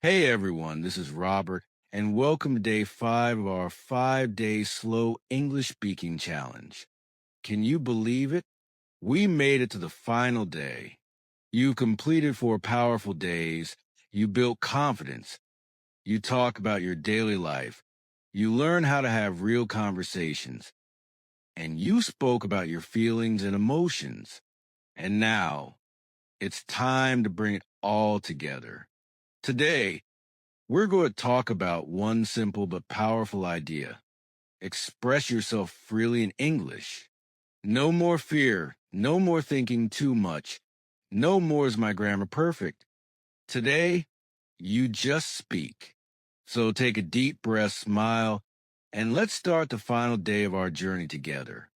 Hey everyone, this is Robert, and welcome to day 5 of our 5-day slow English speaking challenge. Can you believe it? We made it to the final day. You completed 4 powerful days. You built confidence. You talk about your daily life. You learn how to have real conversations. And you spoke about your feelings and emotions. And now it's time to bring it all together. Today, we're going to talk about one simple but powerful idea. Express yourself freely in English. No more fear. No more thinking too much. No more is my grammar perfect. Today, you just speak. So take a deep breath, smile, and let's start the final day of our journey together.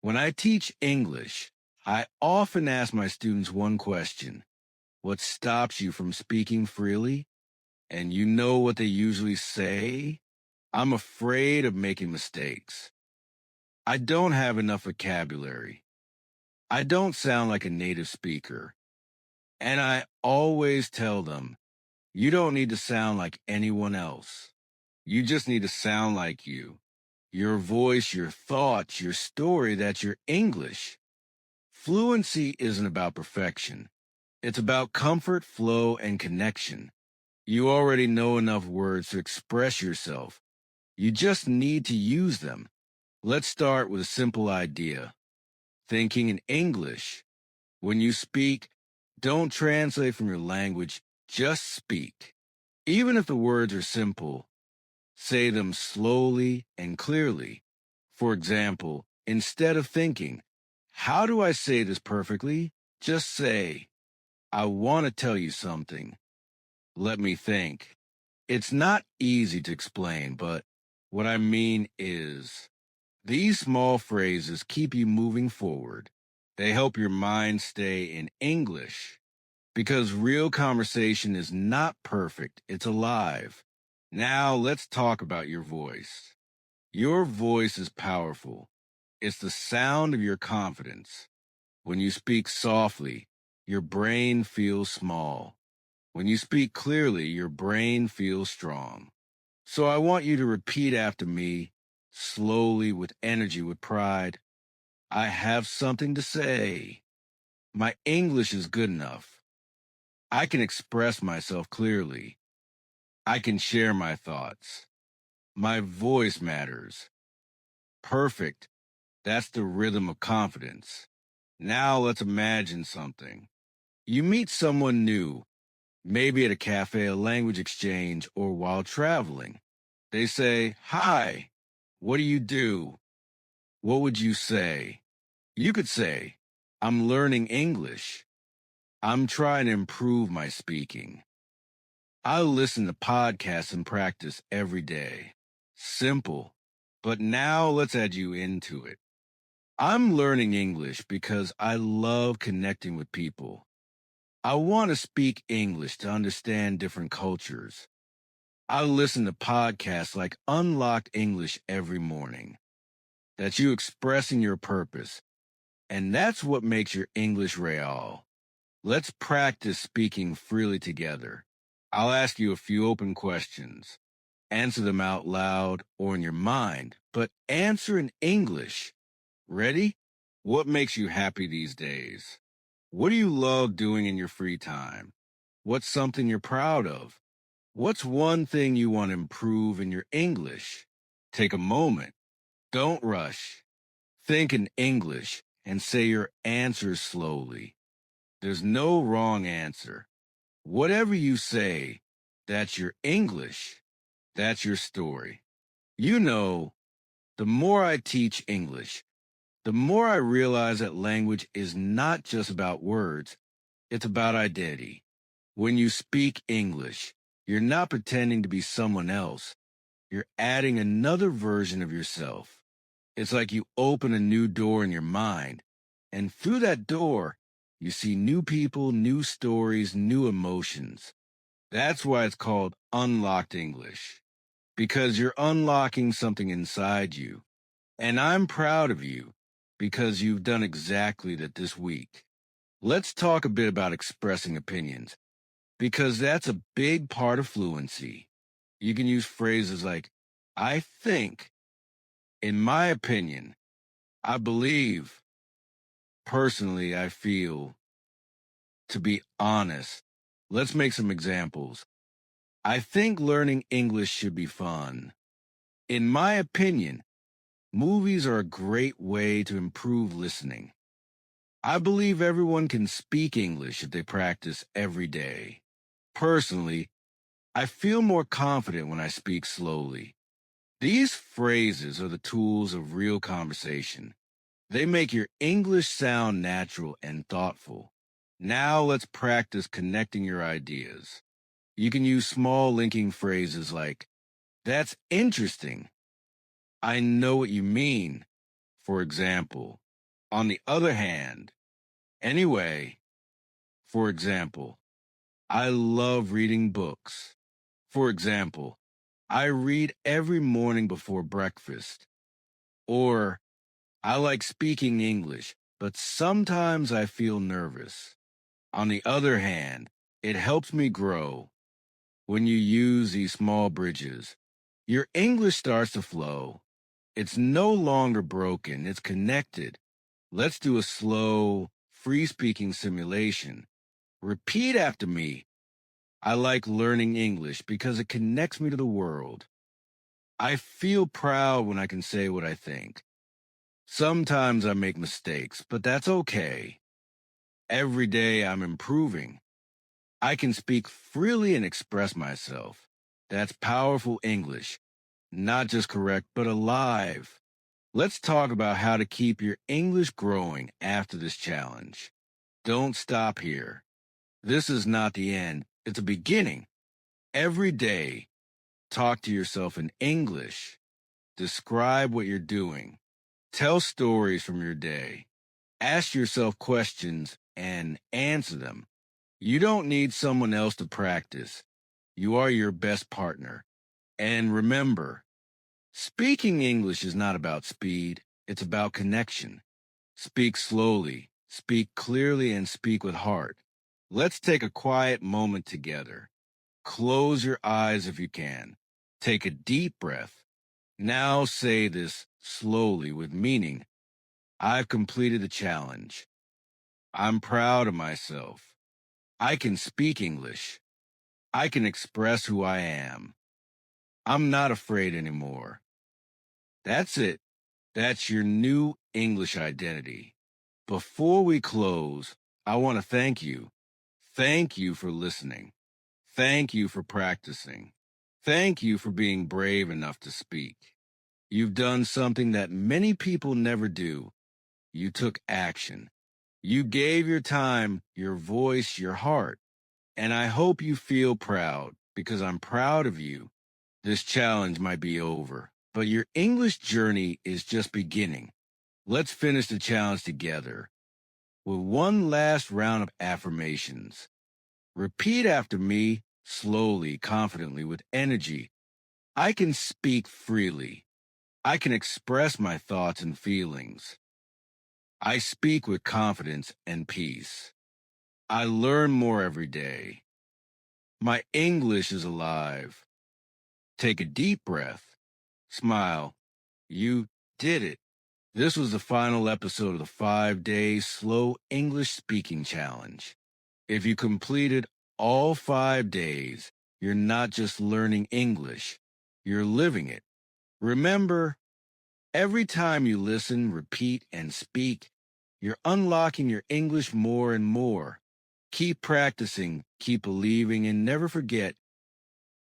When I teach English, I often ask my students one question. What stops you from speaking freely? And you know what they usually say? I'm afraid of making mistakes. I don't have enough vocabulary. I don't sound like a native speaker. And I always tell them, you don't need to sound like anyone else. You just need to sound like you. Your voice, your thoughts, your story, that's your English. Fluency isn't about perfection. It's about comfort, flow, and connection. You already know enough words to express yourself. You just need to use them. Let's start with a simple idea. Thinking in English. When you speak, don't translate from your language, just speak. Even if the words are simple, say them slowly and clearly. For example, instead of thinking, how do I say this perfectly? Just say, I want to tell you something. Let me think. It's not easy to explain, but what I mean is, these small phrases keep you moving forward. They help your mind stay in English because real conversation is not perfect, it's alive. Now let's talk about your voice. Your voice is powerful. It's the sound of your confidence. When you speak softly, your brain feels small. When you speak clearly, your brain feels strong. So I want you to repeat after me, slowly, with energy, with pride. I have something to say. My English is good enough. I can express myself clearly. I can share my thoughts. My voice matters. Perfect. That's the rhythm of confidence. Now let's imagine something. You meet someone new, maybe at a cafe, a language exchange, or while traveling. They say, "Hi, what do you do?" What would you say? You could say, I'm learning English. I'm trying to improve my speaking. I listen to podcasts and practice every day. Simple. But now let's add you into it. I'm learning English because I love connecting with people. I want to speak English to understand different cultures. I listen to podcasts like Unlocked English every morning. That's you expressing your purpose. And that's what makes your English real. Let's practice speaking freely together. I'll ask you a few open questions. Answer them out loud or in your mind, but answer in English. Ready? What makes you happy these days? What do you love doing in your free time? What's something you're proud of? What's one thing you want to improve in your English? Take a moment. Don't rush. Think in English and say your answers slowly. There's no wrong answer. Whatever you say, that's your English. That's your story. You know, the more I teach English, the more I realize that language is not just about words, it's about identity. When you speak English, you're not pretending to be someone else. You're adding another version of yourself. It's like you open a new door in your mind, and through that door, you see new people, new stories, new emotions. That's why it's called Unlocked English, because you're unlocking something inside you. And I'm proud of you because you've done exactly that this week. Let's talk a bit about expressing opinions. because that's a big part of fluency. You can use phrases like, I think, in my opinion, I believe, personally, I feel, to be honest. Let's make some examples. I think learning English should be fun. In my opinion, movies are a great way to improve listening. I believe everyone can speak English if they practice every day. Personally, I feel more confident when I speak slowly. These phrases are the tools of real conversation. They make your English sound natural and thoughtful. Now let's practice connecting your ideas. You can use small linking phrases like, that's interesting. I know what you mean. For example, on the other hand, anyway, for example, I love reading books. For example, I read every morning before breakfast. Or, I like speaking English, but sometimes I feel nervous. On the other hand, it helps me grow. When you use these small bridges, your English starts to flow. It's no longer broken, it's connected. Let's do a slow, free speaking simulation. Repeat after me. I like learning English because it connects me to the world. I feel proud when I can say what I think. Sometimes I make mistakes, but that's okay. Every day I'm improving. I can speak freely and express myself. That's powerful English. Not just correct, but alive. Let's talk about how to keep your English growing after this challenge. Don't stop here. This is not the end, it's a beginning. Every day, talk to yourself in English. Describe what you're doing. Tell stories from your day. Ask yourself questions and answer them. You don't need someone else to practice. You are your best partner. And remember, speaking English is not about speed, it's about connection. Speak slowly, speak clearly, and speak with heart. Let's take a quiet moment together. Close your eyes if you can. Take a deep breath. Now say this slowly with meaning. I've completed the challenge. I'm proud of myself. I can speak English. I can express who I am. I'm not afraid anymore. That's it. That's your new English identity. Before we close, I want to thank you. Thank you for listening. Thank you for practicing. Thank you for being brave enough to speak. You've done something that many people never do. You took action. You gave your time, your voice, your heart. And I hope you feel proud because I'm proud of you. This challenge might be over, but your English journey is just beginning. Let's finish the challenge together with one last round of affirmations. Repeat after me, slowly, confidently, with energy. I can speak freely. I can express my thoughts and feelings. I speak with confidence and peace. I learn more every day. My English is alive. Take a deep breath. Smile. You did it. This was the final episode of the 5-day Slow English Speaking Challenge. If you completed all 5 days, you're not just learning English, you're living it. Remember, every time you listen, repeat, and speak, you're unlocking your English more and more. Keep practicing, keep believing, and never forget,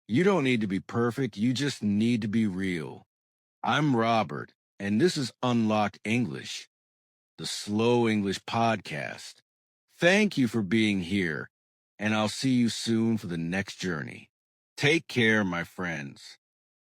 you don't need to be perfect, you just need to be real. I'm Robert, and this is Unlocked English, the Slow English podcast. Thank you for being here, and I'll see you soon for the next journey. Take care, my friends.